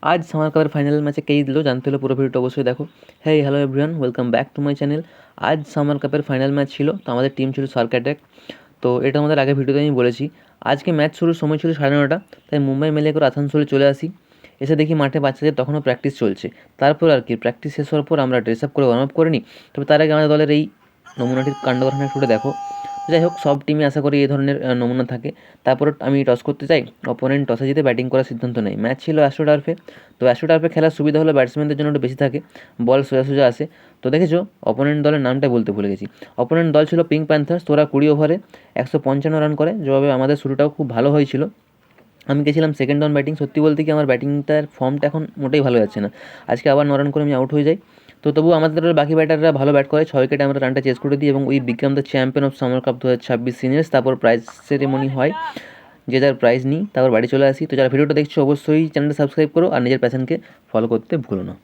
आज সামার কাপের ফাইনাল ম্যাচে কে জিতলো জানতে হলে পুরো ভিডিওটা অবশ্যই দেখো। Hey hello everyone, welcome back to my channel. আজ সামার কাপের ফাইনাল ম্যাচ ছিল, তো আমাদের টিম ছিল সার্ক অ্যাটাক। তো এটা আমাদের আগে ভিডিওতে আমি বলেছি। আজকে ম্যাচ শুরুর সময় ছিল 9:30, তাই মুম্বাই মেলে করে আসানসোলে চলে আসি। এসে দেখি মাঠে বাচ্চাদের তখনও প্র্যাকটিস চলছে। তারপর আর কি, প্র্যাকটিস শেষ হওয়ার পর আমরা ড্রেস আপ করে ওয়ার্ম আপ করে নিই। তবে তার আগে আমাদের দলের এই নমুনাটির কাণ্ড কারখানা একটু দেখো। যাই হোক, সব টিমে আশা করি এই ধরনের নমুনা থাকে। তারপর আমি টস করতে চাই, অপোনেন্ট টসে জিতে ব্যাটিং করার সিদ্ধান্ত নেয়। ম্যাচ ছিল অ্যাস্ট্রো টার্ফে। তো অ্যাস্ট্রো টার্ফে খেলার সুবিধা হলো ব্যাটসম্যানদের জন্য একটু বেশি থাকে, বল সোজা সোজা আসে। তো দেখেছো, অপোনেন্ট দলের নামটাই বলতে ভুলে গেছি। অপোনেন্ট দল ছিল পিঙ্ক প্যান্থার্স। তোরা 20 ওভারে 155 রান করে, জবাবে আমাদের শুরুটাও খুব ভালো হয়েছিল। আমি গেছিলাম সেকেন্ড অন ব্যাটিং। সত্যি বলতে কি, আমার ব্যাটিংটার ফর্মটা এখন মোটেই ভালো যাচ্ছে না। আজকে আবার 9 রান করে আমি আউট হয়ে যাই। তো তবু আমাদের বাকি ব্যাটাররা ভালো ব্যাট করে, 6 উইকেটে আমরা রানটা চেস করে দিই এবং we become the champion of summer cup 2026 seniors. তারপর প্রাইজ সেরেমনি হয়, যে যার প্রাইজ নিই, তারপর বাড়ি চলে আসি। তো যারা ভিডিওটা দেখছো অবশ্যই চ্যানেলটা সাবস্ক্রাইব করো আর নিজের প্যাশনকে ফলো করতে ভুলো না।